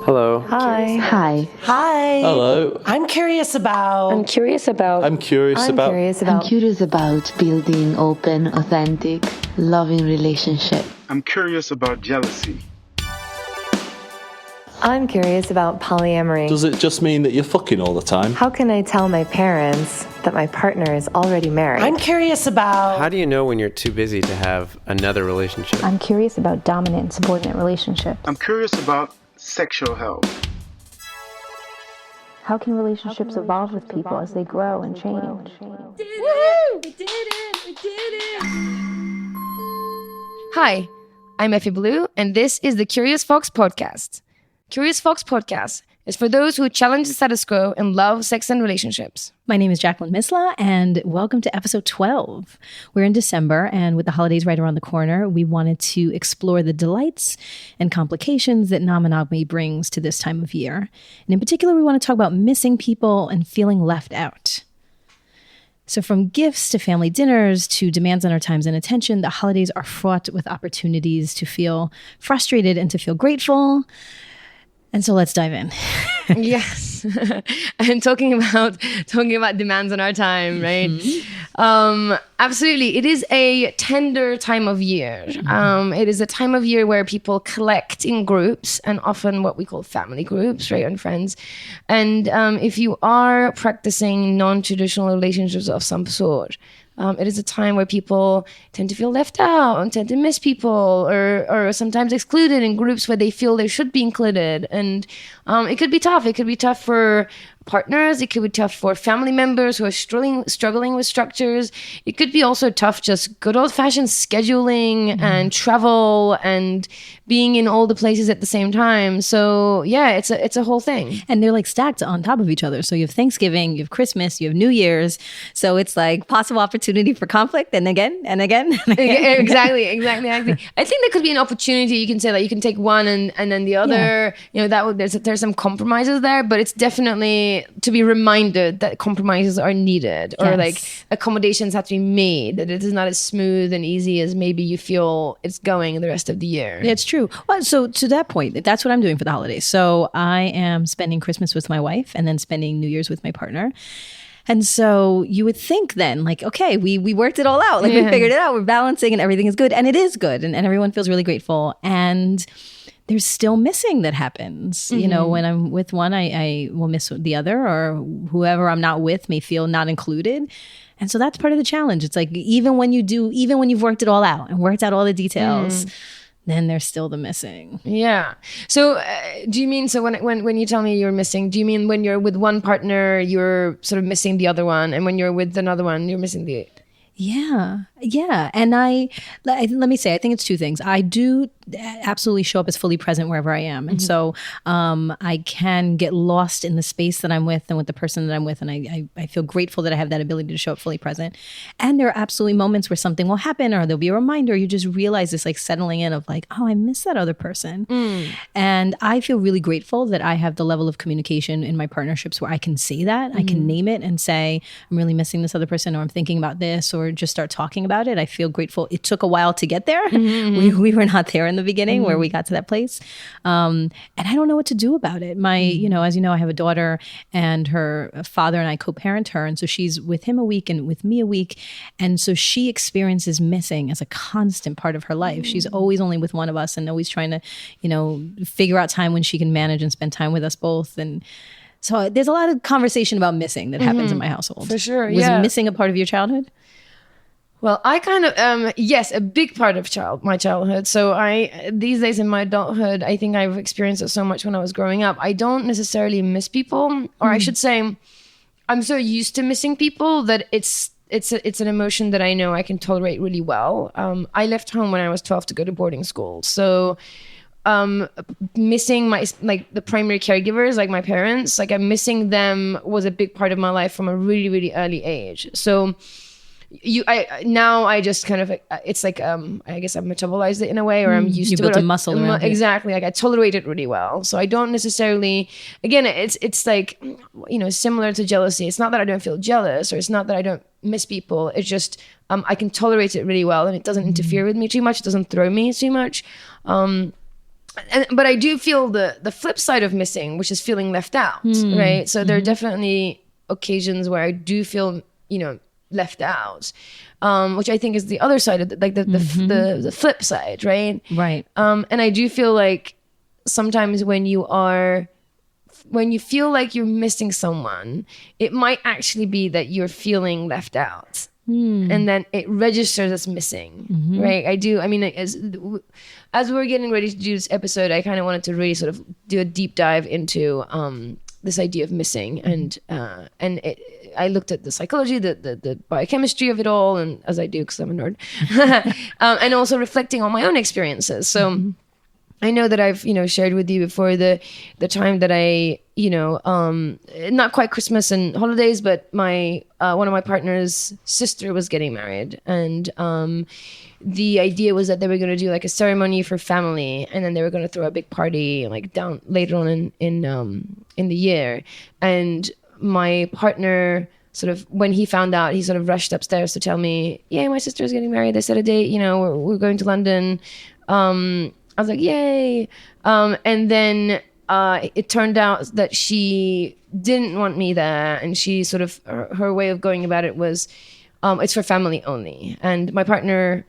Hello. Hi. Hi. Hi. Hello. I'm curious about Building open, authentic, loving relationship. I'm curious about jealousy. I'm curious about polyamory. Does it just mean that you're fucking all the time? How can I tell my parents that my partner is already married? I'm curious about How do you know when you're too busy to have another relationship? I'm curious about dominant and subordinate relationships. I'm curious about sexual health. How can relationships evolve with people as they grow and change? We did it! Hi, I'm Effy Blue, and this is the Curious Fox Podcast. Curious Fox Podcast is for those who challenge the status quo and love sex and relationships. My name is Jacqueline Misla, and welcome to episode 12. We're in December, and with the holidays right around the corner, we wanted to explore the delights and complications that non-monogamy brings to this time of year. And in particular, we want to talk about missing people and feeling left out. So from gifts to family dinners to demands on our times and attention, the holidays are fraught with opportunities to feel frustrated and to feel grateful. And so let's dive in. Yes. And talking about demands on our time, right? Mm-hmm. Absolutely. It is a tender time of year. It is a time of year where people collect in groups, and often what we call family groups, right? And friends. And if you are practicing non-traditional relationships of some sort, it is a time where people tend to feel left out and tend to miss people or sometimes excluded in groups where they feel they should be included. And it could be tough. It could be tough for partners. It could be tough for family members who are struggling with structures. It could be also tough just good old-fashioned scheduling and travel and being in all the places at the same time. So yeah, it's a whole thing. And they're like stacked on top of each other. So you have Thanksgiving, you have Christmas, you have New Year's. So it's like possible opportunity for conflict and again and again. And again. Exactly. I think there could be an opportunity. You can say that you can take one and then the other. Yeah. You know, there's some compromises there, but it's definitely to be reminded that compromises are needed, or like accommodations have to be made, that it is not as smooth and easy as maybe you feel it's going the rest of the year. Yeah, it's true. Well, so to that point, that's what I'm doing for the holidays. So I am spending Christmas with my wife and then spending New Year's with my partner. And so you would think then, like, okay, we worked it all out. Like we figured it out. We're balancing and everything is good. And it is good. And everyone feels really grateful. And there's still missing that happens. You know, when I'm with one, I will miss the other, or whoever I'm not with may feel not included. And so that's part of the challenge. It's like, even when you've worked it all out and worked out all the details, then there's still the missing. Yeah. So do you mean, so when you tell me you're missing, do you mean when you're with one partner, you're sort of missing the other one, and when you're with another one, you're missing the... Yeah. And let me say, I think it's two things. I do absolutely show up as fully present wherever I am. And so I can get lost in the space that I'm with and with the person that I'm with. And I feel grateful that I have that ability to show up fully present. And there are absolutely moments where something will happen, or there'll be a reminder. You just realize this like settling in of like, oh, I miss that other person. And I feel really grateful that I have the level of communication in my partnerships where I can say that. I can name it and say, I'm really missing this other person, or I'm thinking about this, or just start talking about it. I feel grateful. It took a while to get there. We were not there in the beginning where we got to that place. And I don't know what to do about it. You know, as you know, I have a daughter, and her father and I co-parent her. And so she's with him a week and with me a week. And so she experiences missing as a constant part of her life. She's always only with one of us and always trying to, you know, figure out time when she can manage and spend time with us both. And so there's a lot of conversation about missing that happens in my household. For sure, Was missing a part of your childhood? Well, I kind of, yes, a big part of my childhood. So these days in my adulthood, I think I've experienced it so much when I was growing up. I don't necessarily miss people, or I should say, I'm so used to missing people that it's an emotion that I know I can tolerate really well. I left home when I was 12 to go to boarding school. So missing the primary caregivers, like my parents, like I'm missing them was a big part of my life from a really, really early age. So I just kind of, it's like, I guess I've metabolized it in a way, or I'm used to it. You built a muscle around it. Exactly. Like I tolerate it really well. So I don't necessarily, again, it's like, you know, similar to jealousy. It's not that I don't feel jealous, or it's not that I don't miss people. It's just, I can tolerate it really well, and it doesn't interfere with me too much. It doesn't throw me too much. but I do feel the flip side of missing, which is feeling left out, right? So there are definitely occasions where I do feel, left out, which I think is the other side of the flip side, right? Right. And I do feel like sometimes when you feel like you're missing someone, it might actually be that you're feeling left out. And then it registers as missing, right? I mean, as we were getting ready to do this episode, I kind of wanted to really sort of do a deep dive into this idea of missing, and I looked at the psychology, the biochemistry of it all, and as I do because I'm a nerd, and also reflecting on my own experiences. So I know that I've shared with you before the time that I not quite Christmas and holidays, but my one of my partner's sister was getting married, and the idea was that they were going to do like a ceremony for family, and then they were going to throw a big party like down later on in the year. And my partner, sort of when he found out, he sort of rushed upstairs to tell me, "Yeah, my sister's getting married. They set a date. We're going to London." I was like, "Yay!" And then it turned out that she didn't want me there, and she sort of her way of going about it was, it's for family only. And my partner,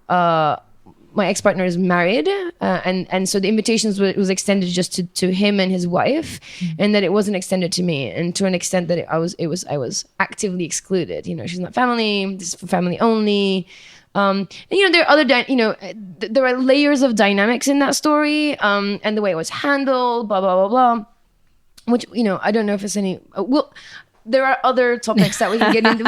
my ex-partner, is married, and so the invitations was extended just to him and his wife, and that it wasn't extended to me, and to an extent that I was actively excluded. She's not family. This is for family only. And there are other there are layers of dynamics in that story, and the way it was handled, blah blah blah blah, which I don't know if it's any there are other topics that we can get into.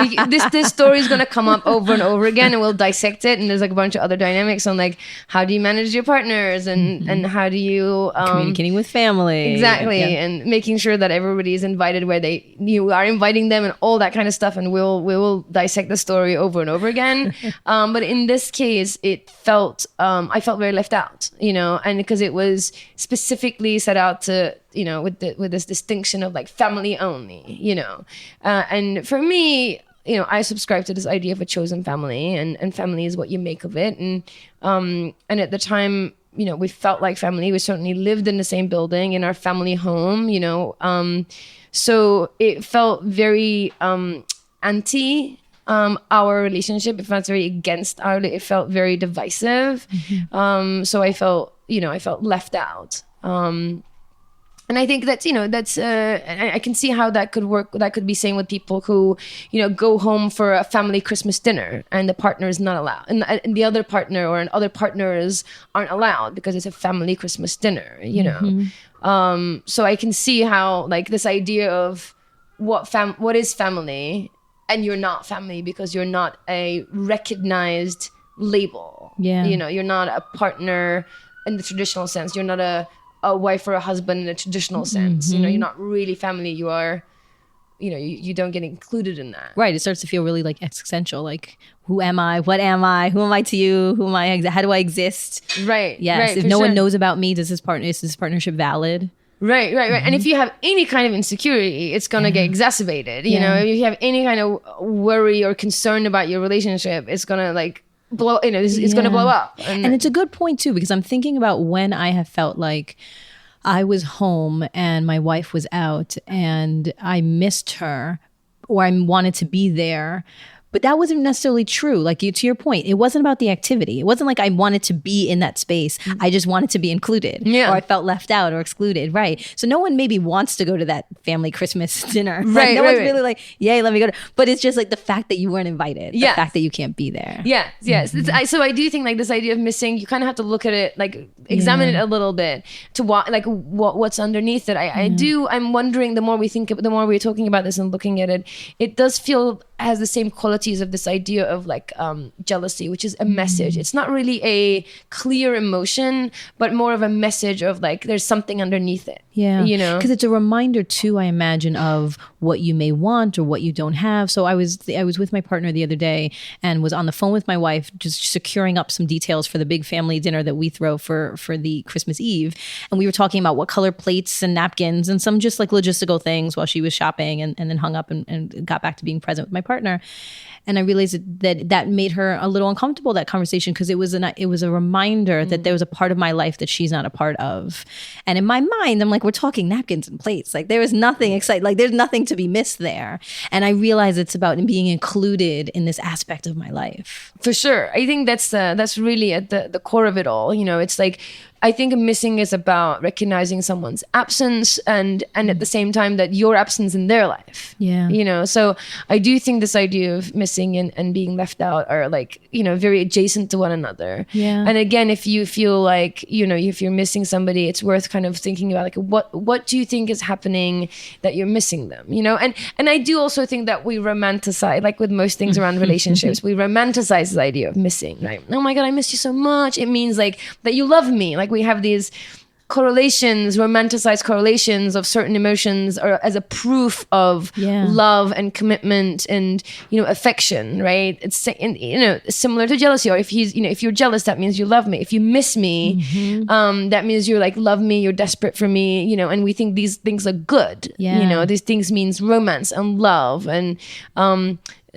This story is going to come up over and over again, and we'll dissect it. And there's like a bunch of other dynamics on like how do you manage your partners, and how do you communicating with family, exactly, and making sure that everybody is invited where you are inviting them, and all that kind of stuff. And we will dissect the story over and over again. But in this case, it felt I felt very left out, and because it was specifically set out to with this distinction of like family only, and for me, I subscribe to this idea of a chosen family, and family is what you make of it. And at the time, we felt like family. We certainly lived in the same building in our family home, so it felt very anti our relationship. It felt very against it felt very divisive. So I felt left out. And I think that's I can see how that could work. That could be same with people who, go home for a family Christmas dinner and the partner is not allowed, and the other partner or other partners aren't allowed because it's a family Christmas dinner. So I can see how like this idea of what is family, and you're not family because you're not a recognized label. Yeah, you're not a partner in the traditional sense. You're not a wife or a husband in a traditional sense. You're not really family. You are, you don't get included in that. Right. It starts to feel really like existential. Like, who am I? What am I? Who am I to you? Who am I? How do I exist? Right. Yes. Right, if no one knows about me, is this partnership valid? Right. And if you have any kind of insecurity, it's going to get exacerbated. If you have any kind of worry or concern about your relationship, it's going to like blow, it's going to blow up. And it's a good point too, because I'm thinking about when I have felt like I was home and my wife was out and I missed her, or I wanted to be there. But that wasn't necessarily true. Like to your point, it wasn't about the activity. It wasn't like I wanted to be in that space. I just wanted to be included. Yeah. Or I felt left out or excluded. Right. So no one maybe wants to go to that family Christmas dinner. Right. No one's really like, yay, let me go. But it's just like the fact that you weren't invited. The fact that you can't be there. Yes. So I do think like this idea of missing, you kind of have to look at it, like examine it a little bit to what's underneath it. I'm wondering, the more we're talking about this and looking at it, it does feel has the same qualities of this idea of like jealousy, which is a message. It's not really a clear emotion, but more of a message of like there's something underneath it. Yeah, because it's a reminder too, I imagine, of what you may want or what you don't have. So I was with my partner the other day and was on the phone with my wife, just securing up some details for the big family dinner that we throw for the Christmas Eve. And we were talking about what color plates and napkins and some just like logistical things while she was shopping, and then hung up and got back to being present with my partner. And I realized that made her a little uncomfortable, that conversation, because it was a reminder that there was a part of my life that she's not a part of. And in my mind, I'm like, we're talking napkins and plates. Like there is nothing exciting, like there's nothing to be missed there. And I realize it's about being included in this aspect of my life. For sure. I think that's really at the core of it all. It's like, I think missing is about recognizing someone's absence and at the same time that your absence in their life. Yeah. So I do think this idea of missing and being left out are like, very adjacent to one another. Yeah. And again, if you feel like, if you're missing somebody, it's worth kind of thinking about like, what do you think is happening that you're missing them? And I do also think that we romanticize, like with most things around relationships, we romanticize this idea of missing, right? Oh my God, I missed you so much. It means like that you love me. Like we have these correlations, romanticized correlations of certain emotions or as a proof of love and commitment and affection, right? It's similar to jealousy. Or if you're jealous, that means you love me. If you miss me, that means you're like, love me, you're desperate for me, and we think these things are good. These things means romance and love and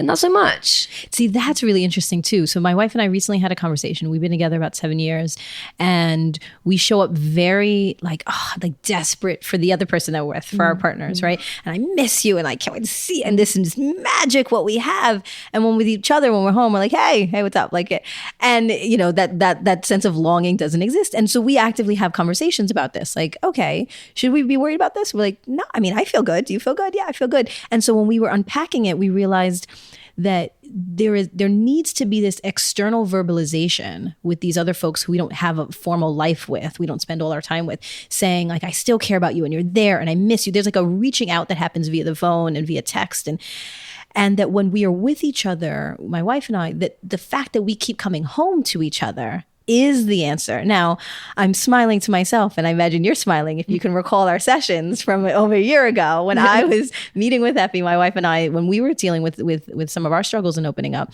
not so much. See, that's really interesting too. So my wife and I recently had a conversation. We've been together about 7 years, and we show up very like desperate for the other person that we're with, for our partners, right? And I miss you, and I can't wait to see, and this is magic what we have. And when with each other, when we're home, we're like, hey, what's up? Like, and that sense of longing doesn't exist. And so we actively have conversations about this. Like, okay, should we be worried about this? We're like, no, I mean, I feel good. Do you feel good? Yeah, I feel good. And so when we were unpacking it, we realized that there needs to be this external verbalization with these other folks who we don't have a formal life with, we don't spend all our time with, saying like, I still care about you and you're there and I miss you. There's like a reaching out that happens via the phone and via text, and that when we are with each other, my wife and I, that the fact that we keep coming home to each other is the answer. Now, I'm smiling to myself, and I imagine you're smiling if you can recall our sessions from over a year ago when I was meeting with Effy, my wife and I, when we were dealing with some of our struggles and opening up.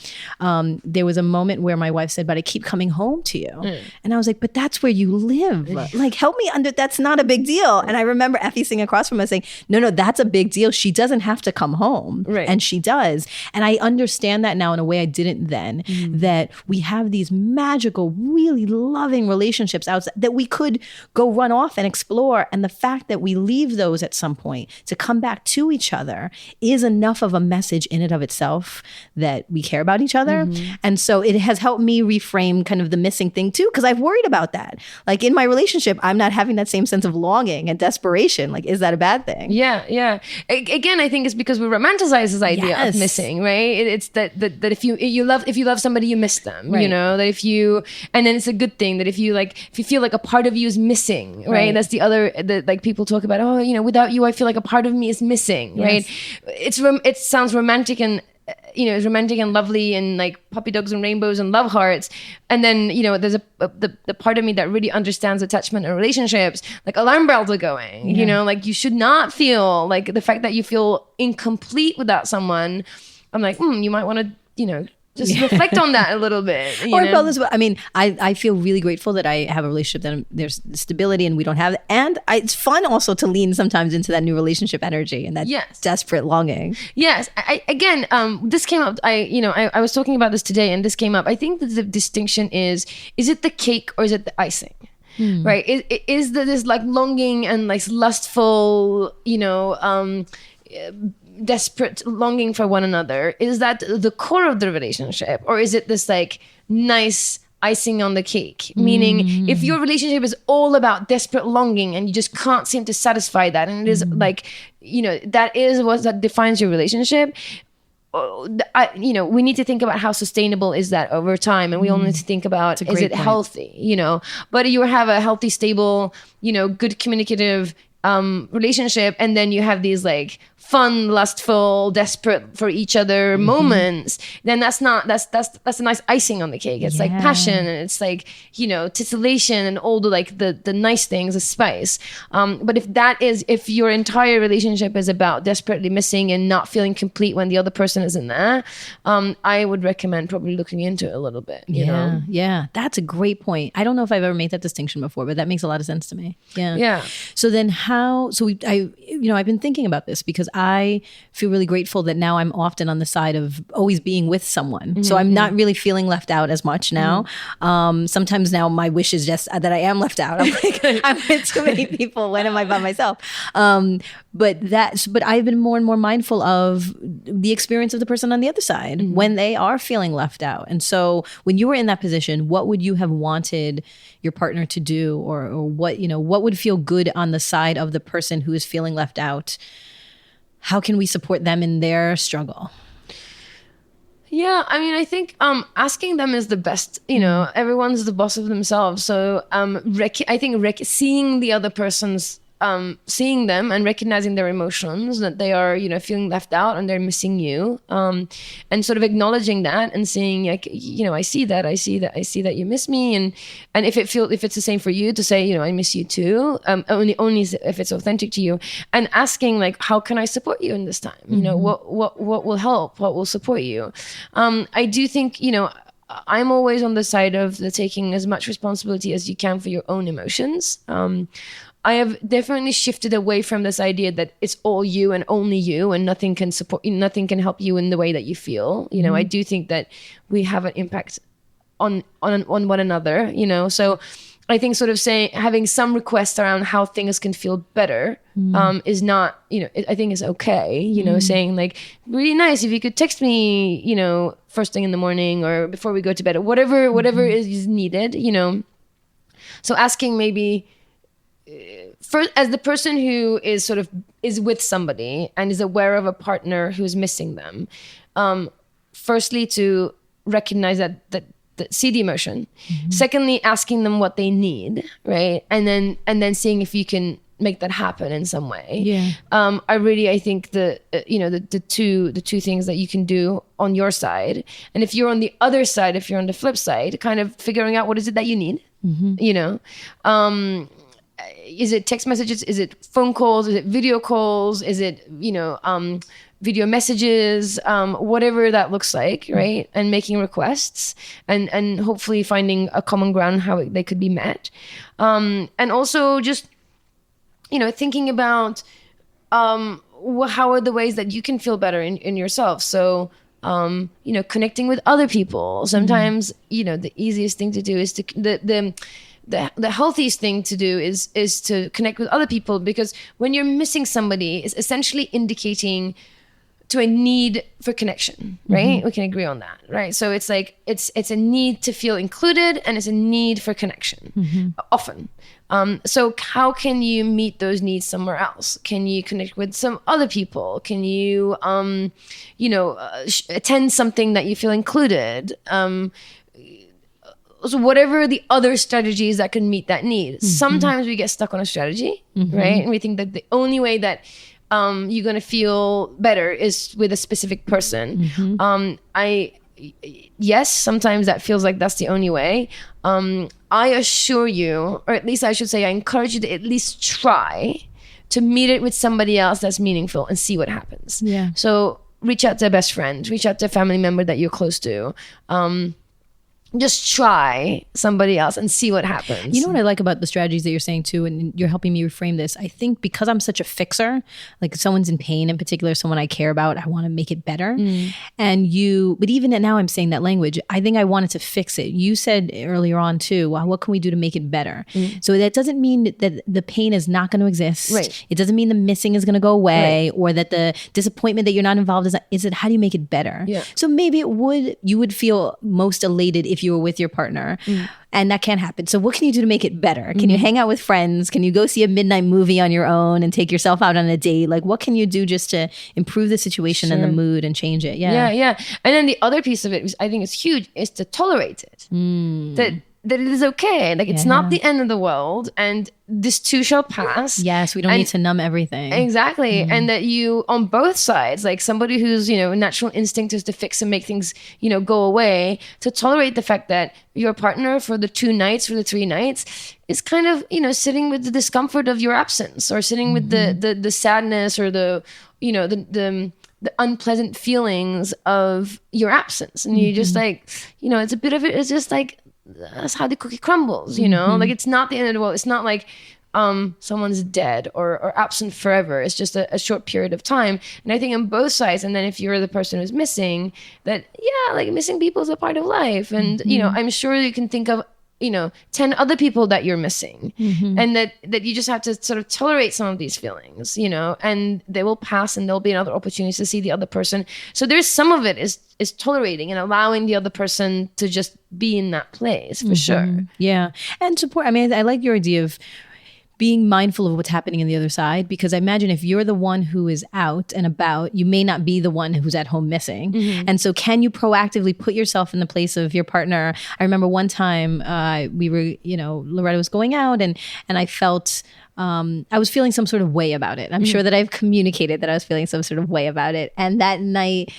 There was a moment where my wife said, but I keep coming home to you. And I was like, but that's where you live. Like, help me that's not a big deal. And I remember Effy sitting across from us saying, no, that's a big deal. She doesn't have to come home. Right. And she does. And I understand that now in a way I didn't then, that we have these magical, really loving relationships outside that we could go run off and explore. And the fact that we leave those at some point to come back to each other is enough of a message in and of itself that we care about each other. And so it has helped me reframe kind of the missing thing too, because I've worried about that. Like in my relationship, I'm not having that same sense of longing and desperation. Like, is that a bad thing? Yeah. Again, I think it's because we romanticize this idea of missing, right? It's that if you love somebody, you miss them, right. That if you, and then it's a good thing that if you feel like a part of you is missing, right? That's the other, like people talk about, without you, I feel like a part of me is missing, right? It sounds romantic and, it's romantic and lovely and like puppy dogs and rainbows and love hearts. And then, there's the part of me that really understands attachment and relationships, like alarm bells are going, like you should not feel like the fact that you feel incomplete without someone. I'm like, you might want to, just reflect on that a little bit. I mean, I feel really grateful that I have a relationship that there's stability and we don't have it. And it's fun also to lean sometimes into that new relationship energy and that desperate longing. Yes. This came up. I was talking about this today and this came up. I think that the distinction is it the cake or is it the icing? Right? Is this like longing and like lustful, desperate longing for one another, is that the core of the relationship, or is it this like nice icing on the cake? Meaning if your relationship is all about desperate longing and you just can't seem to satisfy that, and it is like that is what defines your relationship, we need to think about how sustainable is that over time, and we all need to think about, is it healthy, but you have a healthy, stable, good communicative relationship, and then you have these like fun, lustful, desperate for each other moments, then that's a nice icing on the cake. It's like passion, and it's like titillation and all the nice things, the spice. But if your entire relationship is about desperately missing and not feeling complete when the other person isn't there, I would recommend probably looking into it a little bit. Yeah, that's a great point. I don't know if I've ever made that distinction before, but that makes a lot of sense to me. Yeah. Yeah. So then I've been thinking about this because I feel really grateful that now I'm often on the side of always being with someone. So I'm not really feeling left out as much now. Sometimes now my wish is just that I am left out. I'm like, I'm with too many people. When am I by myself? But I've been more and more mindful of the experience of the person on the other side when they are feeling left out. And so when you were in that position, what would you have wanted your partner to do, or what would feel good on the side of the person who is feeling left out? How can we support them in their struggle? Yeah, I mean, I think asking them is the best. Everyone's the boss of themselves. So I think seeing the other person's, seeing them and recognizing their emotions, that they are, feeling left out and they're missing you, and sort of acknowledging that and saying, like, I see that you miss me, and if it's the same for you, to say, I miss you too, only if it's authentic to you, and asking, like, how can I support you in this time? What will help? What will support you? I do think, I'm always on the side of taking as much responsibility as you can for your own emotions. I have definitely shifted away from this idea that it's all you and only you, and nothing can support you, nothing can help you in the way that you feel. I do think that we have an impact on one another. So I think sort of having some requests around how things can feel better is not, I think is okay. Saying, like, really nice if you could text me, first thing in the morning or before we go to bed, or whatever is needed. So asking maybe. First, as the person who is with somebody and is aware of a partner who's missing them, firstly, to recognize that see the emotion. Secondly, asking them what they need, right? And then seeing if you can make that happen in some way. Yeah. I think the two things that you can do on your side, and if you're on the other side, if you're on the flip side, kind of figuring out what is it that you need. Is it text messages? Is it phone calls? Is it video calls? Is it, video messages? Whatever that looks like, right? And making requests and hopefully finding a common ground how they could be met. And also just, thinking about how are the ways that you can feel better in yourself. So, connecting with other people. Sometimes, the easiest thing to do is the healthiest thing to do is to connect with other people, because when you're missing somebody, it's essentially indicating to a need for connection, right? We can agree on that, right? So it's like it's a need to feel included, and it's a need for connection often. So how can you meet those needs somewhere else? Can you connect with some other people? Can you attend something that you feel included? So whatever the other strategies that can meet that need. Sometimes we get stuck on a strategy, right? And we think that the only way that you're going to feel better is with a specific person. Yes, sometimes that feels like that's the only way. I assure you, or at least I should say, I encourage you to at least try to meet it with somebody else that's meaningful and see what happens. Yeah. So reach out to a best friend, reach out to a family member that you're close to. Just try somebody else and see what happens. You know what I like about the strategies that you're saying too, and you're helping me reframe this. I think because I'm such a fixer, like if someone's in pain in particular, someone I care about, I want to make it better. But even now I'm saying that language, I think I wanted to fix it. You said earlier on too, well, what can we do to make it better? So that doesn't mean that the pain is not going to exist. Right. It doesn't mean the missing is going to go away, or that the disappointment that you're not involved is it how do you make it better? Yeah. So maybe you would feel most elated if you were with your partner, and that can't happen. So what can you do to make it better? Can you hang out with friends? Can you go see a midnight movie on your own and take yourself out on a date? Like, what can you do just to improve the situation and the mood and change it? Yeah. And then the other piece of it, which I think is huge, is to tolerate it. That it is okay. Like, it's not the end of the world, and this too shall pass. Yes, we don't need to numb everything. Exactly. And that you, on both sides, like somebody whose, natural instinct is to fix and make things, go away, to tolerate the fact that your partner for the 2 nights, for the 3 nights, is kind of, sitting with the discomfort of your absence, or sitting with the sadness, or the unpleasant feelings of your absence. And you just like, it's a bit of it, it's just like, that's how the cookie crumbles, like it's not the end of the world. It's not like someone's dead or absent forever. It's just a short period of time. And I think on both sides, and then if you're the person who's missing, that, yeah, like missing people is a part of life. And, you know, I'm sure you can think of, 10 other people that you're missing, and that you just have to sort of tolerate some of these feelings, and they will pass, and there'll be another opportunity to see the other person. So there's some of it is tolerating and allowing the other person to just be in that place, for sure. Yeah. And support. I mean, I like your idea of being mindful of what's happening in the other side, because I imagine if you're the one who is out and about, you may not be the one who's at home missing. And so can you proactively put yourself in the place of your partner? I remember one time we were, Loretta was going out and I felt, I was feeling some sort of way about it. I'm sure that I've communicated that I was feeling some sort of way about it. And that night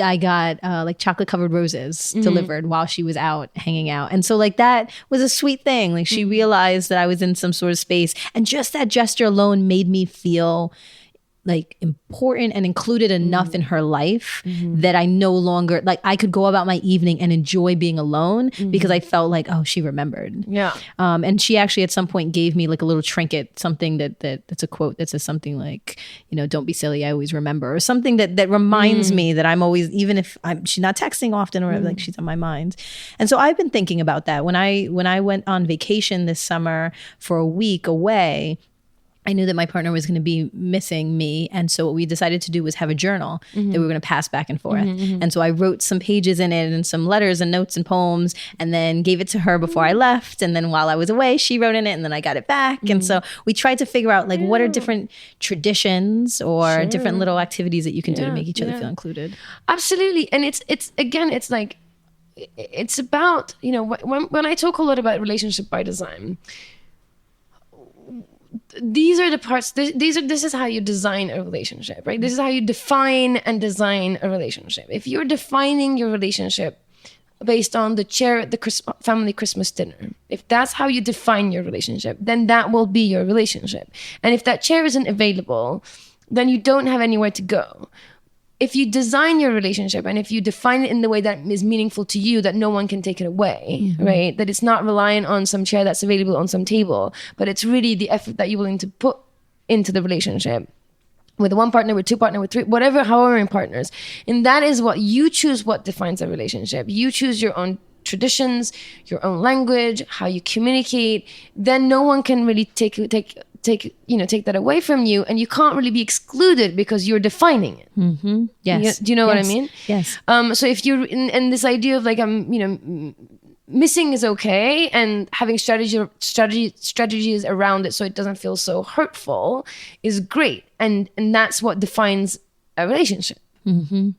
I got like chocolate covered roses delivered while she was out hanging out. And so like that was a sweet thing. Like she realized that I was in some sort of space, and just that gesture alone made me feel like important and included enough in her life that I no longer, like I could go about my evening and enjoy being alone because I felt like, oh, she remembered. Yeah. And she actually at some point gave me like a little trinket, something that's a quote that says something like, don't be silly, I always remember, or something that reminds me that I'm always, even if she's not texting often or like she's on my mind. And so I've been thinking about that. When I went on vacation this summer for a week away, I knew that my partner was going to be missing me. And so what we decided to do was have a journal that we were going to pass back and forth. And so I wrote some pages in it and some letters and notes and poems, and then gave it to her before I left. And then while I was away, she wrote in it, and then I got it back. And so we tried to figure out like what are different traditions or different little activities that you can do to make each other feel included. Absolutely. And it's again, it's like, it's about, when I talk a lot about relationship by design, these are the parts, this is how you design a relationship, right? This is how you define and design a relationship. If you're defining your relationship based on the chair at the family Christmas dinner, if that's how you define your relationship, then that will be your relationship. And if that chair isn't available, then you don't have anywhere to go. If you design your relationship and if you define it in the way that is meaningful to you, that no one can take it away, right? That it's not reliant on some chair that's available on some table, but it's really the effort that you're willing to put into the relationship with one partner, with two partner, with three, whatever, however many partners. And that is what you choose, what defines a relationship. You choose your own traditions, your own language, how you communicate. Then no one can really take that away from you, and you can't really be excluded because you're defining it. Yes. Do you know what I mean? Yes. So if you're in this idea of like, missing is okay, and having strategies around it so it doesn't feel so hurtful is great, and that's what defines a relationship.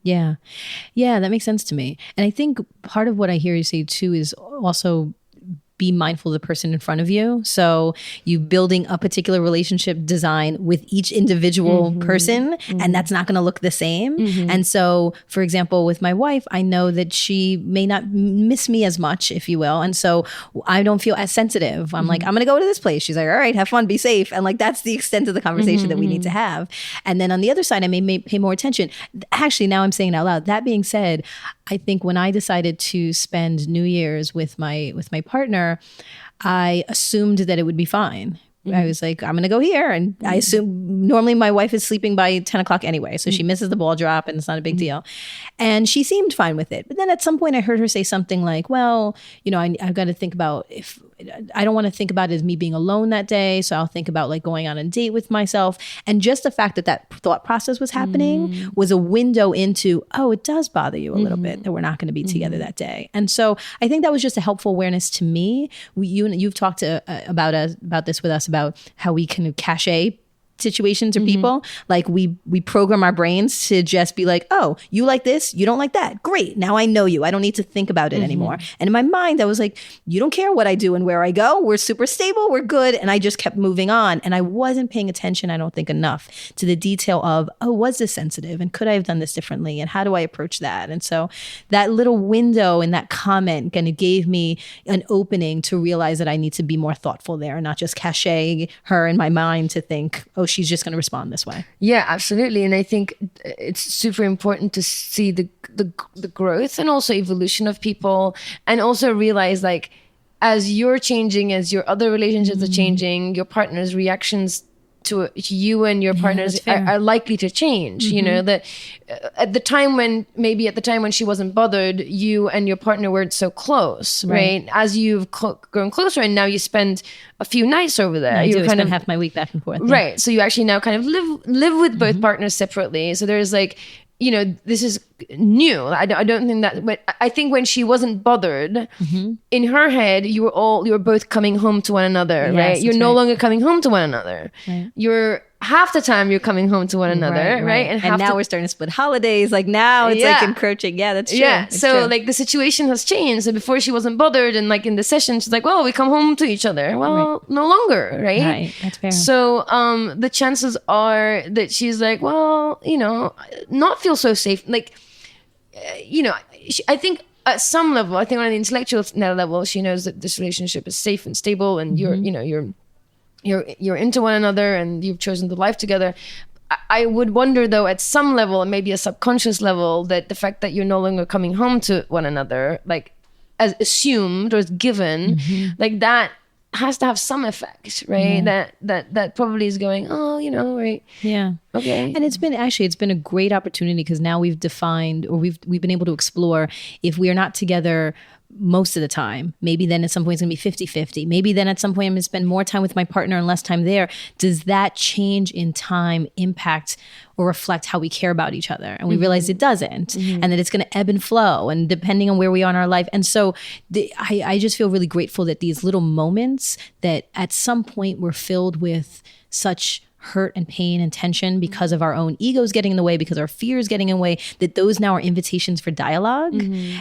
Yeah, that makes sense to me. And I think part of what I hear you say too is also be mindful of the person in front of you. So you building a particular relationship design with each individual person, and that's not going to look the same. And so, for example, with my wife, I know that she may not miss me as much, if you will. And so I don't feel as sensitive. I'm like, I'm going to go to this place. She's like, all right, have fun, be safe. And like, that's the extent of the conversation that we need to have. And then on the other side, I may pay more attention. Actually, now I'm saying it out loud. That being said, I think when I decided to spend New Year's with my partner, I assumed that it would be fine. I was like, I'm going to go here. And I assume normally my wife is sleeping by 10 o'clock anyway. So she misses the ball drop and it's not a big deal. And she seemed fine with it. But then at some point I heard her say something like, well, I've got to think about if I don't want to think about it as me being alone that day. So I'll think about like going on a date with myself. And just the fact that thought process was happening was a window into, oh, it does bother you a little bit that we're not going to be together that day. And so I think that was just a helpful awareness to me. You've talked about this with us, about how we can cache situations or people. Like we program our brains to just be like, oh, you like this, you don't like that, great, now I know you, I don't need to think about it anymore. And in my mind I was like, you don't care what I do and where I go, we're super stable, we're good. And I just kept moving on, and I wasn't paying attention, I don't think, enough to the detail of, oh, was this sensitive, and could I have done this differently, and how do I approach that? And so that little window in that comment kind of gave me an opening to realize that I need to be more thoughtful there, and not just cache her in my mind to think, oh, she's just going to respond this way. Yeah, absolutely. And I think it's super important to see the growth and also evolution of people, and also realize like as you're changing, as your other relationships are changing, your partner's reactions to you and your partners are likely to change. You know, that at the time when she wasn't bothered, you and your partner weren't so close, right? As you've grown closer, and now you spend a few nights over there. I spend half my week back and forth. Right. So you actually now kind of live with both partners separately. So there's like, you know, this is new. I don't think that, but I think when she wasn't bothered, in her head, you were both coming home to one another, right? You're no longer coming home to one another. Right. You're half the time you're coming home to one another, right? And now we're starting to split holidays. Like now it's like encroaching. Yeah, that's true. Yeah. So like the situation has changed. So before she wasn't bothered, and like in the session, she's like, well, we come home to each other. Well, no longer, right? Right. That's fair. So the chances are that she's like, well, you know, not feel so safe. Like, you know, I think at some level, I think on an intellectual level, she knows that this relationship is safe and stable, and you're into one another, and you've chosen the life together. I would wonder, though, at some level, and maybe a subconscious level, that the fact that you're no longer coming home to one another, like as assumed or as given, like that has to have some effect, right? That probably is going, oh, you know, right? Yeah. Okay. And it's been a great opportunity, because now we've defined, or we've been able to explore, if we are not together most of the time, maybe then at some point it's going to be 50-50. Maybe then at some point I'm going to spend more time with my partner and less time there. Does that change in time impact or reflect how we care about each other? And we realized it doesn't, and that it's going to ebb and flow, and depending on where we are in our life. And so I just feel really grateful that these little moments that at some point were filled with such hurt and pain and tension because of our own egos getting in the way, because our fears getting in the way, that those now are invitations for dialogue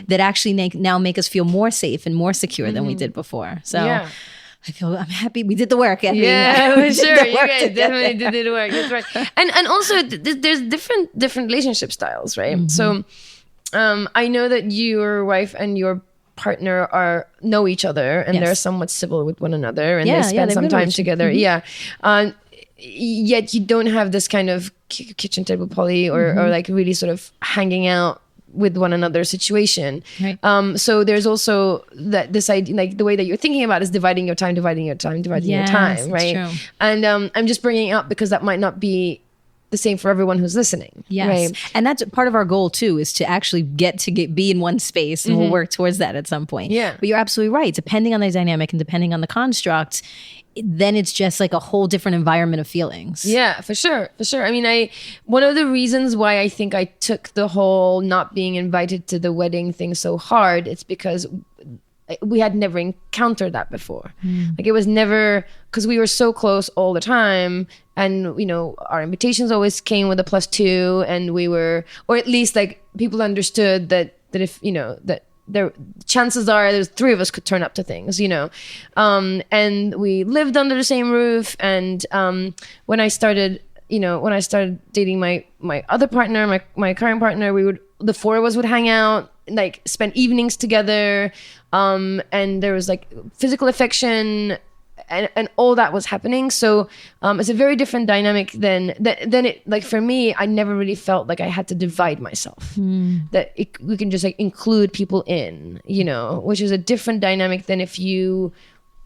that actually now make us feel more safe and more secure than we did before. So I'm happy we did the work. Effy. Yeah, for sure. You guys definitely did the work. That's right. And also there's different relationship styles, right? So I know that your wife and your partner know each other, and they're somewhat civil with one another, and they spend some time together. Yet you don't have this kind of kitchen table poly or like really sort of hanging out with one another situation. Right. So there's also this idea, like the way that you're thinking about is dividing your time, right? True. And I'm just bringing it up because that might not be the same for everyone who's listening. Yes. Right? And that's part of our goal too, is to actually be in one space, and we'll work towards that at some point. Yeah. But you're absolutely right. Depending on the dynamic and depending on the construct, then it's just like a whole different environment of feelings. Yeah, for sure. I mean, one of the reasons why I think I took the whole not being invited to the wedding thing so hard, it's because we had never encountered that before. Like it was never, because we were so close all the time, and you know, our invitations always came with a +2, and we were, or at least like people understood that if, you know, that there chances are there's 3 of us could turn up to things, you know, and we lived under the same roof. And when I started dating my other partner, my current partner, the 4 of us would hang out, like spend evenings together, and there was like physical affection and all that was happening. So it's a very different dynamic than it, like for me, I never really felt like I had to divide myself, that we can just like include people in, you know, which is a different dynamic than if you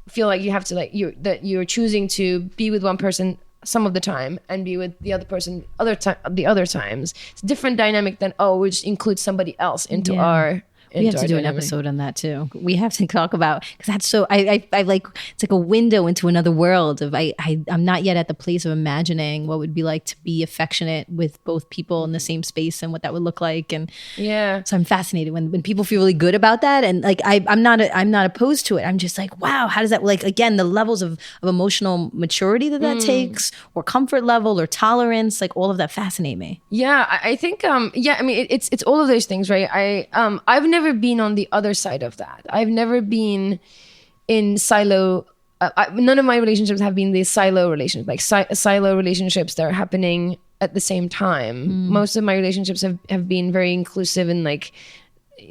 feel like you have to, like, you're choosing to be with one person some of the time and be with the other person the other times. It's a different dynamic than, we just include somebody else into our We have to do an episode on that too. We have to talk about, because that's so, I like, it's like a window into another world of, I'm not yet at the place of imagining what would be like to be affectionate with both people in the same space and what that would look like. And so I'm fascinated when people feel really good about that. And like, I'm not opposed to it. I'm just like, wow, how does that, like, again, the levels of emotional maturity that takes, or comfort level or tolerance, like all of that fascinate me. Yeah, I think, I mean, it's all of those things, right? I've never been on the other side of that. I've never been in silo. None of my relationships have been these silo relationships, like silo relationships that are happening at the same time. Most of my relationships have been very inclusive and like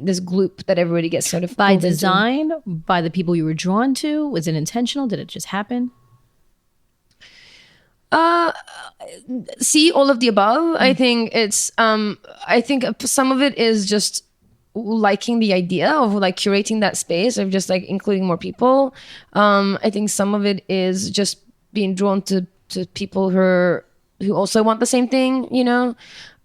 this gloop that everybody gets sort of by design, by the people you were drawn to. Was it intentional? Did it just happen? See, all of the above. I think it's I think some of it is just liking the idea of like curating that space of just like including more people. I think some of it is just being drawn to people who also want the same thing, you know.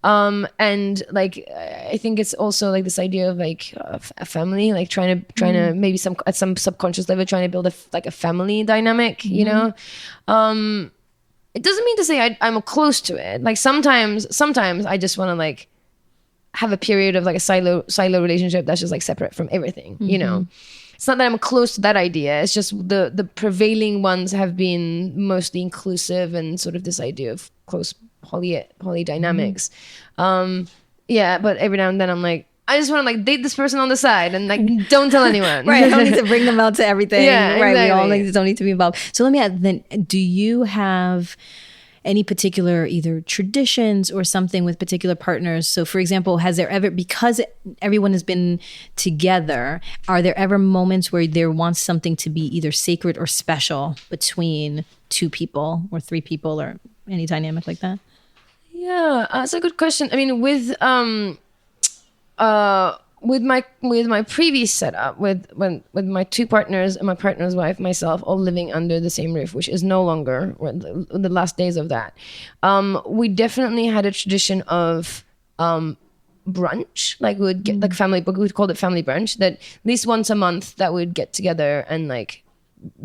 And like I think it's also like this idea of like a family, like trying to maybe at some subconscious level trying to build a family dynamic, you know. It doesn't mean to say I'm close to it. Like sometimes I just want to like have a period of like a silo relationship that's just like separate from everything, you know. It's not that I'm close to that idea. It's just the prevailing ones have been mostly inclusive and sort of this idea of close poly dynamics. Yeah, but every now and then I'm like, I just want to like date this person on the side and like don't tell anyone. Right. I don't need to bring them out to everything. Yeah, right. exactly. We all don't need to be involved. So let me ask then, do you have any particular either traditions or something with particular partners? So for example, has there ever, because everyone has been together, are there ever moments where there wants something to be either sacred or special between two people or three people or any dynamic like that? Yeah, that's a good question. I mean, with my previous setup, with my two partners and my partner's wife, myself, all living under the same roof, which is no longer the last days of that. We definitely had a tradition of brunch. Like we would get like family, but we'd call it family brunch. That at least once a month that we'd get together and like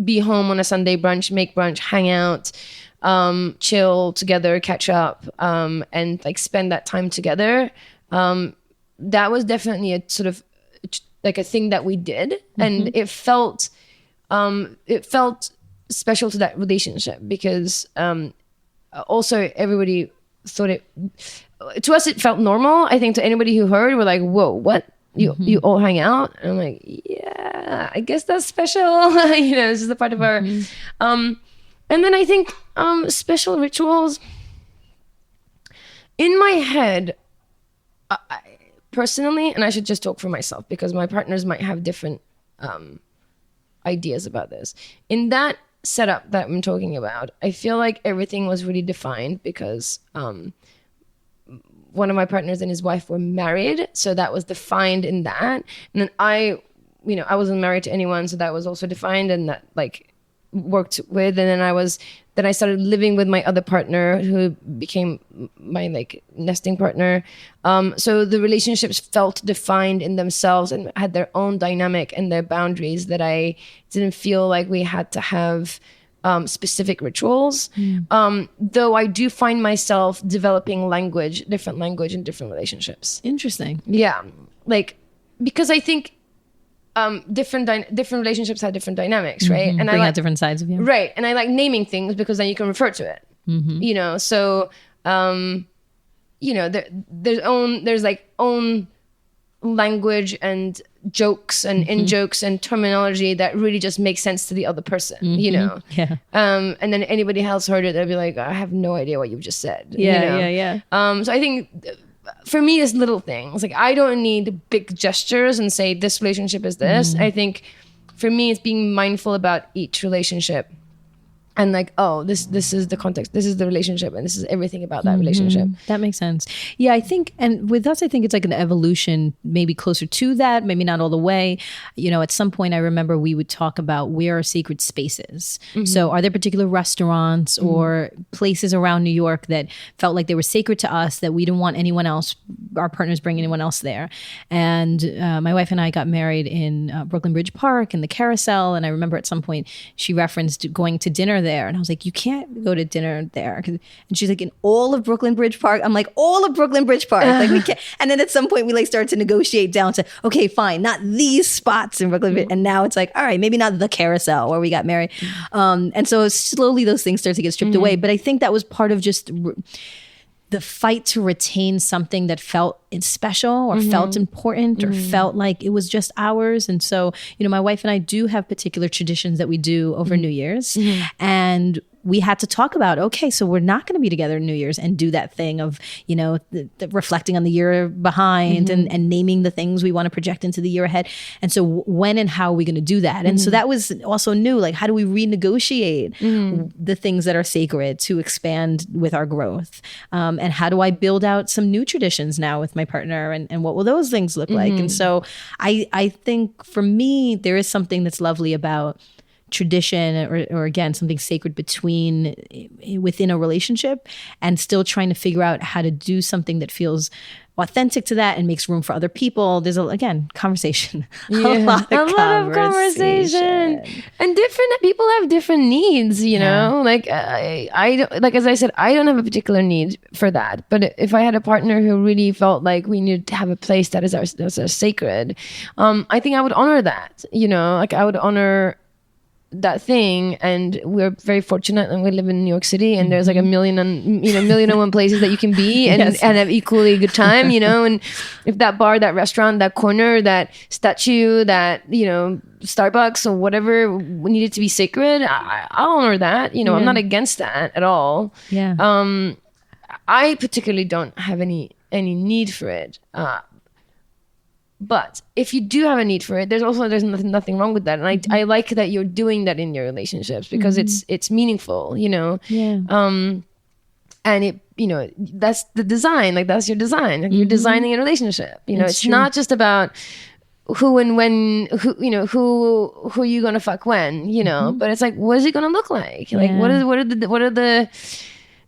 be home on a Sunday brunch, make brunch, hang out, chill together, catch up, and like spend that time together. That was definitely a sort of like a thing that we did, and it felt special to that relationship because also everybody thought to us it felt normal. I think to anybody who heard, we're like, whoa, what? You all hang out? And I'm like, yeah, I guess that's special. You know, this is a part of our and then I think special rituals in my head, personally, and I should just talk for myself because my partners might have different ideas about this. In that setup that I'm talking about, I feel like everything was really defined because one of my partners and his wife were married, so that was defined in that. And then I wasn't married to anyone, so that was also defined and that like worked with. And then I started living with my other partner who became my like nesting partner. So the relationships felt defined in themselves and had their own dynamic and their boundaries that I didn't feel like we had to have specific rituals. Though I do find myself developing different language in different relationships. Interesting. Yeah. Like, because I think different relationships have different dynamics, right? And bring out different sides of you, right? And I like naming things because then you can refer to it, you know. So, you know, there's like own language and jokes and in jokes and terminology that really just makes sense to the other person, you know. Yeah. And then anybody else heard it, they'll be like, I have no idea what you've just said. Yeah, you know? yeah. So I think. For me, it's little things. Like I don't need big gestures and say this relationship is this. I think for me, it's being mindful about each relationship and like, oh, this is the context, this is the relationship, and this is everything about that relationship. That makes sense. Yeah, I think, and with us, I think it's like an evolution, maybe closer to that, maybe not all the way. You know, at some point, I remember we would talk about where are sacred spaces. So are there particular restaurants or places around New York that felt like they were sacred to us, that we didn't want anyone else, our partners bring anyone else there? And my wife and I got married in Brooklyn Bridge Park in the Carousel. And I remember at some point she referenced going to dinner there. And I was like, you can't go to dinner there. And she's like, in all of Brooklyn Bridge Park? I'm like, all of Brooklyn Bridge Park. Like we can't. And then at some point we like started to negotiate down to, okay, fine, not these spots in Brooklyn Bridge. And now it's like, all right, maybe not the Carousel where we got married. And so slowly those things start to get stripped away. But I think that was part of just the fight to retain something that felt special or felt important or felt like it was just ours. And so, you know, my wife and I do have particular traditions that we do over New Year's. And we had to talk about, okay, so we're not going to be together New Year's and do that thing of, the reflecting on the year behind and naming the things we want to project into the year ahead. And so when and how are we going to do that? And so that was also new. Like, how do we renegotiate the things that are sacred to expand with our growth? And how do I build out some new traditions now with my partner? And what will those things look like? And so I think for me, there is something that's lovely about tradition or again, something sacred within a relationship, and still trying to figure out how to do something that feels authentic to that and makes room for other people. There's conversation. A lot of conversation. And different people have different needs, you know? Like I don't, like, as I said, I don't have a particular need for that. But if I had a partner who really felt like we needed to have a place that is our sacred, I think I would honor that, like I would honor that thing. And we're very fortunate, and we live in New York City, and there's like a million and one places that you can be and have equally good time, and if that bar, that restaurant, that corner, that statue, that Starbucks or whatever needed to be sacred, I'll honor that. I'm not against that at all. I particularly don't have any need for it. But if you do have a need for it, there's nothing wrong with that. And I like that you're doing that in your relationships, because it's meaningful, and it, that's the design, like that's your design. Like, you're designing a relationship, it's not just about who and when, who you gonna fuck when, but it's like, what is it gonna look like? Like, what are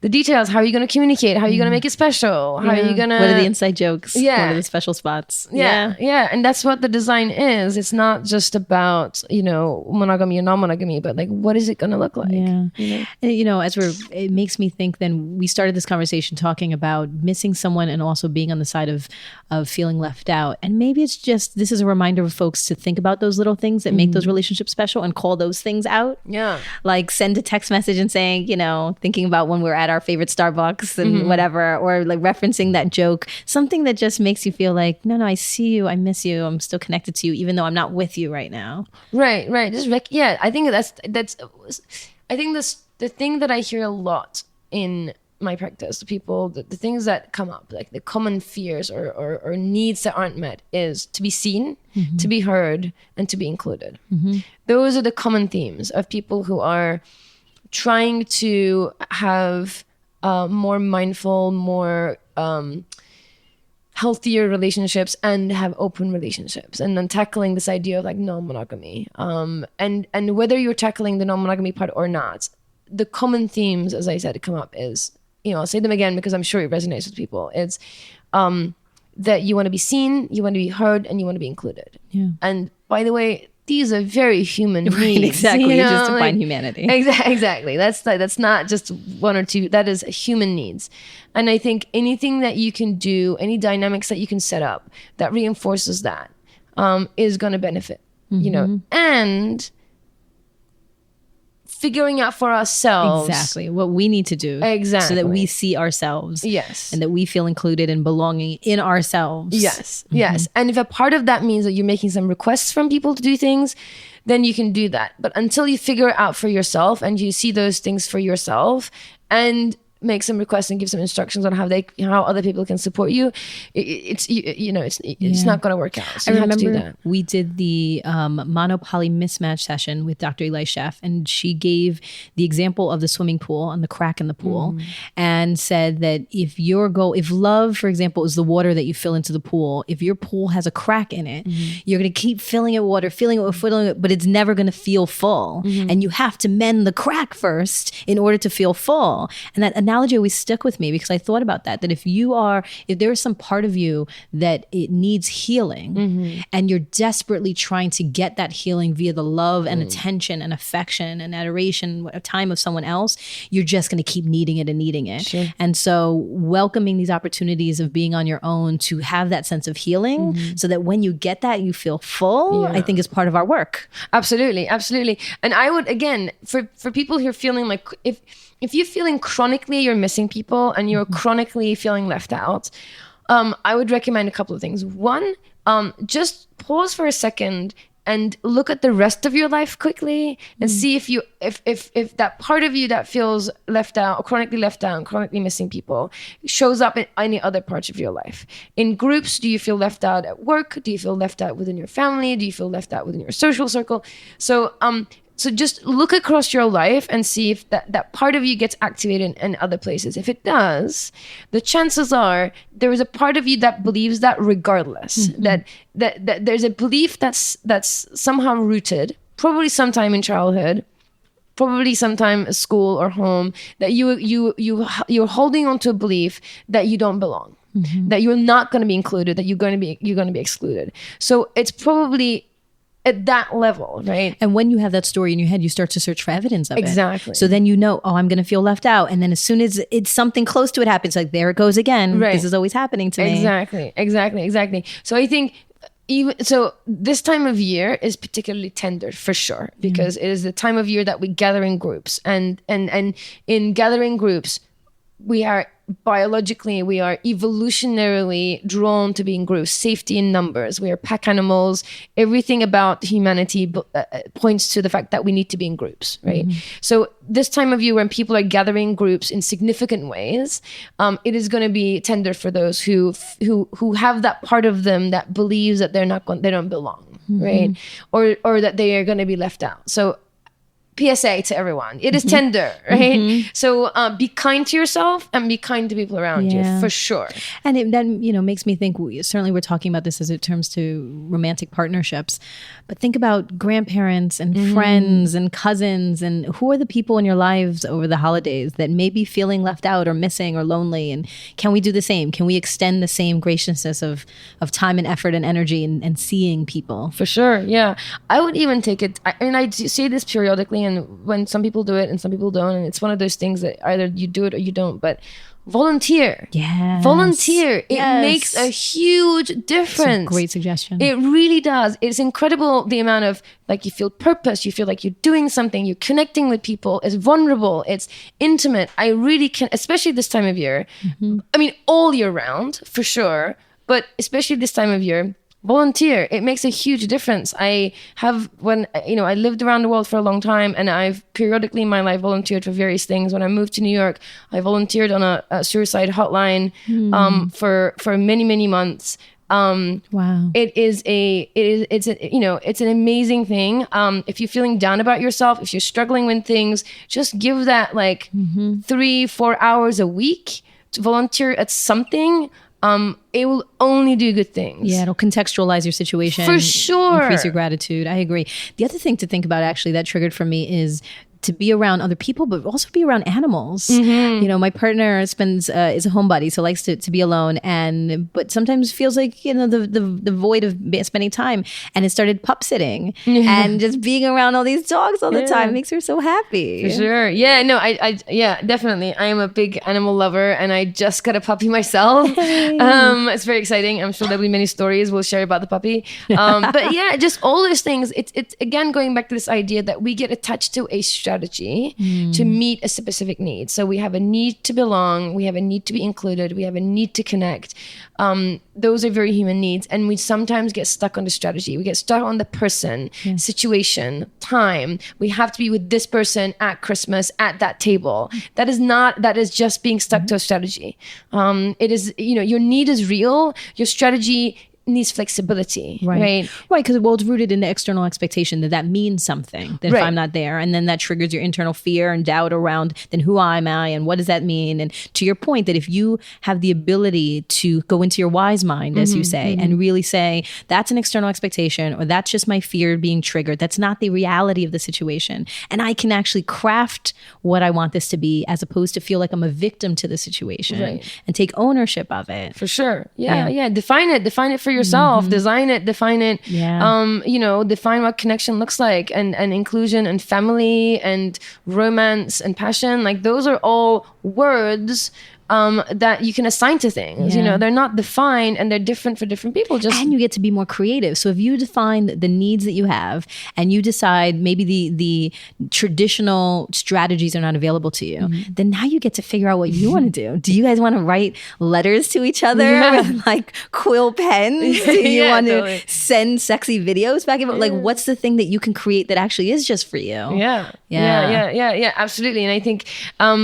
the details? How are you going to communicate? How are you going to make it special? How are you going to... What are the inside jokes? What are the special spots? Yeah. And that's what the design is. It's not just about, monogamy or non-monogamy, but like, what is it going to look like? And, it makes me think then we started this conversation talking about missing someone and also being on the side of feeling left out. And maybe it's just, this is a reminder of folks to think about those little things that make those relationships special and call those things out. Yeah. Like send a text message and saying, thinking about when we're at our favorite Starbucks and whatever, or like referencing that joke, something that just makes you feel like, no, I see you, I miss you, I'm still connected to you, even though I'm not with you right now. Right. Just I think I think the thing that I hear a lot in my practice, the people, the things that come up, like the common fears or needs that aren't met, is to be seen, to be heard, and to be included. Those are the common themes of people who are trying to have more mindful, more healthier relationships and have open relationships, and then tackling this idea of like non-monogamy. And whether you're tackling the non-monogamy part or not, the common themes, as I said, come up is, I'll say them again because I'm sure it resonates with people. It's that you want to be seen, you want to be heard, and you want to be included. And by the way, these are very human needs. Exactly. You just define humanity. Exactly. That's not just one or two. That is human needs. And I think anything that you can do, any dynamics that you can set up that reinforces that, is going to benefit, and figuring out for ourselves exactly what we need to do, so that we see ourselves, and that we feel included and belonging in ourselves. Yes. And if a part of that means that you're making some requests from people to do things, then you can do that. But until you figure it out for yourself and you see those things for yourself and make some requests and give some instructions on how other people can support you, it's not going to work out. So I you have to do remember that. We did the monopoly mismatch session with Dr. Eli Sheff, and she gave the example of the swimming pool and the crack in the pool, and said that if love, for example, is the water that you fill into the pool, if your pool has a crack in it, you're going to keep filling it with water, but it's never going to feel full. And you have to mend the crack first in order to feel full. And that analogy always stuck with me, because I thought about that if there is some part of you that it needs healing, and you're desperately trying to get that healing via the love and attention and affection and adoration, a time of someone else, you're just going to keep needing it. Sure. And so welcoming these opportunities of being on your own to have that sense of healing, so that when you get that, you feel full, I think is part of our work. Absolutely. And I would, again, for people who are feeling like, if you're feeling chronically you're missing people and you're chronically feeling left out, I would recommend a couple of things. One, just pause for a second and look at the rest of your life quickly and see if that part of you that feels left out, or chronically missing people, shows up in any other parts of your life. In groups, do you feel left out at work? Do you feel left out within your family? Do you feel left out within your social circle? So just look across your life and see if that part of you gets activated in other places. If it does, the chances are there is a part of you that believes that regardless, that there's a belief that's somehow rooted, probably sometime in childhood, probably sometime at school or home, that you're holding on to a belief that you don't belong, that you're not going to be included, that you're going to be excluded. So it's probably at that level, right? And when you have that story in your head, you start to search for evidence of it. Exactly. So then I'm going to feel left out. And then as soon as it's something close to it happens, like, there it goes again. Right. This is always happening to me. Exactly. So I think this time of year is particularly tender for sure, because it is the time of year that we gather in groups, and in gathering groups, we are evolutionarily drawn to be in groups. Safety in numbers. We are pack animals. Everything about humanity points to the fact that we need to be in groups, right? So this time of year, when people are gathering groups in significant ways, it is going to be tender for those who have that part of them that believes that they don't belong, right? Or that they are going to be left out. So PSA to everyone. It is tender, right? So be kind to yourself and be kind to people around you, for sure. And it then, makes me think, certainly we're talking about this as it terms to romantic partnerships, but think about grandparents and friends and cousins, and who are the people in your lives over the holidays that may be feeling left out or missing or lonely, and can we do the same? Can we extend the same graciousness of time and effort and energy and seeing people? For sure, yeah. I would even take it, I say this periodically, and when some people do it and some people don't, and it's one of those things that either you do it or you don't, but volunteer. Yes. Volunteer. It makes a huge difference. It's a great suggestion. It really does. It's incredible the amount of, like, you feel purpose, you feel like you're doing something, you're connecting with people, it's vulnerable, it's intimate. I really can, especially this time of year. I mean, all year round, for sure, but especially this time of year, volunteer. It makes a huge difference. I lived around the world for a long time, and I've periodically in my life volunteered for various things. When I moved to New York, I volunteered on a suicide hotline for many months. Wow. It's an amazing thing. If you're feeling down about yourself, if you're struggling with things, just give that 3-4 hours a week to volunteer at something. It will only do good things. Yeah, it'll contextualize your situation. For sure. Increase your gratitude. I agree. The other thing to think about, actually, that triggered for me is to be around other people, but also be around animals. My partner is a homebody, so likes to be alone, but sometimes feels like the void of spending time, and it started pup sitting and just being around all these dogs all the time makes her so happy. For sure. Yeah, no, I definitely. I am a big animal lover, and I just got a puppy myself. Hey. It's very exciting. I'm sure there'll be many stories we'll share about the puppy. But yeah, just all those things. It's again going back to this idea that we get attached to a strategy to meet a specific need. So we have a need to belong, we have a need to be included, we have a need to connect. Those are very human needs, and we sometimes get stuck on the strategy. We get stuck on the person, situation, time. We have to be with this person at Christmas at that table. That is just being stuck to a strategy. It is, your need is real. Your strategy needs flexibility, right? Because it's rooted in the external expectation that means something, that if I'm not there, and then that triggers your internal fear and doubt around, then who am I and what does that mean? And to your point, that if you have the ability to go into your wise mind, as you say, and really say, that's an external expectation, or that's just my fear being triggered, that's not the reality of the situation, and I can actually craft what I want this to be, as opposed to feel like I'm a victim to the situation, and take ownership of it. For sure. Yeah. Define it for yourself, design it, define it, define what connection looks like, and inclusion and family and romance and passion. Like, those are all words that you can assign to things. You know, they're not defined and they're different for different people. And you get to be more creative. So if you define the needs that you have and you decide maybe the traditional strategies are not available to you, then now you get to figure out what you want to do. Do you guys want to write letters to each other with like quill pens? Do you want to send sexy videos back and forth? Like, what's the thing that you can create that actually is just for you? Yeah, absolutely. And I think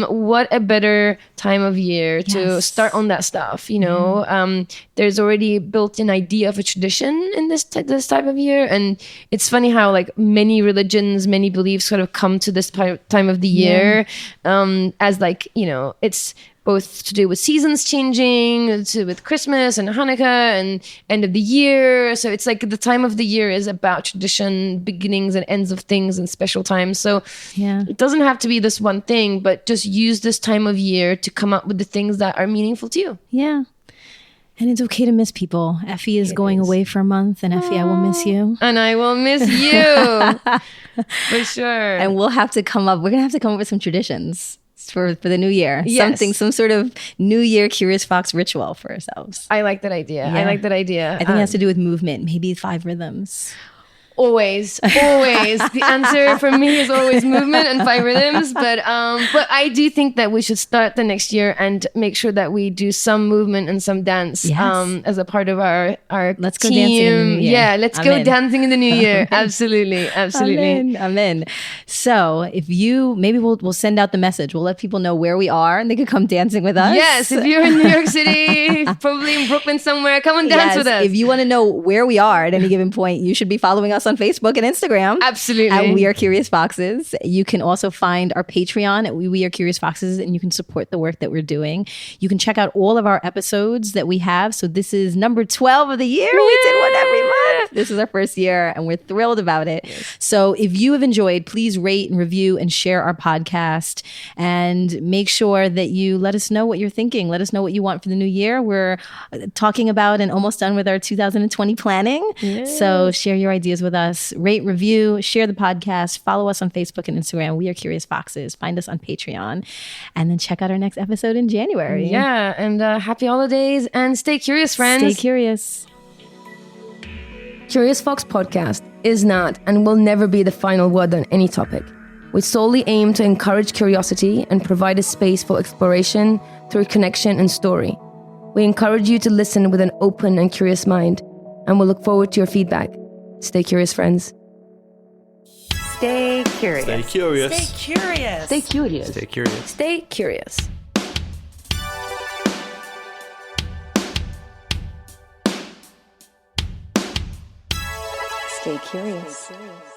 what a better time of year to start on that stuff. You know, there's already built-in idea of a tradition in this type of year, and it's funny how like many religions, many beliefs sort of come to this time of the year as like, you know, it's both to do with seasons changing, with Christmas and Hanukkah and end of the year. So it's like the time of the year is about tradition, beginnings and ends of things and special times. So it doesn't have to be this one thing, but just use this time of year to come up with the things that are meaningful to you. Yeah. And it's okay to miss people. Effy is going away for a month, and Effy, I will miss you. And I will miss you. For sure. And we're going to have to come up with some traditions for the new year. Some sort of New Year Curious Fox ritual for ourselves. I like that idea. I think it has to do with movement, maybe 5 rhythms. Always. The answer for me is always movement and 5 rhythms. But I do think that we should start the next year and make sure that we do some movement and some dance as a part of our Let's go team. dancing in the new year. Yeah, let's go dancing in the new year. Absolutely. I'm in. So if maybe we'll send out the message. We'll let people know where we are and they could come dancing with us. Yes, if you're in New York City, probably in Brooklyn somewhere, come and dance with us. If you want to know where we are at any given point, you should be following us on Facebook and Instagram. Absolutely. At We Are Curious Foxes. You can also find our Patreon at We Are Curious Foxes, and you can support the work that we're doing. You can check out all of our episodes that we have. So this is number 12 of the year. Yeah. We did one every month. This is our first year and we're thrilled about it. Yes. So if you have enjoyed, please rate and review and share our podcast, and make sure that you let us know what you're thinking. Let us know what you want for the new year. We're talking about and almost done with our 2020 planning. Yes. So share your ideas with us. Rate, review, share the podcast, follow us on Facebook and Instagram. We Are Curious Foxes. Find us on Patreon, and then check out our next episode in January. Yeah, and happy holidays, and stay curious, friends. Stay curious. Curious Fox Podcast is not and will never be the final word on any topic. We solely aim to encourage curiosity and provide a space for exploration through connection and story. We encourage you to listen with an open and curious mind, and we'll look forward to your feedback. Stay curious, friends. Stay curious. Stay curious. Stay curious. Stay curious. Stay curious. Stay curious. Stay curious.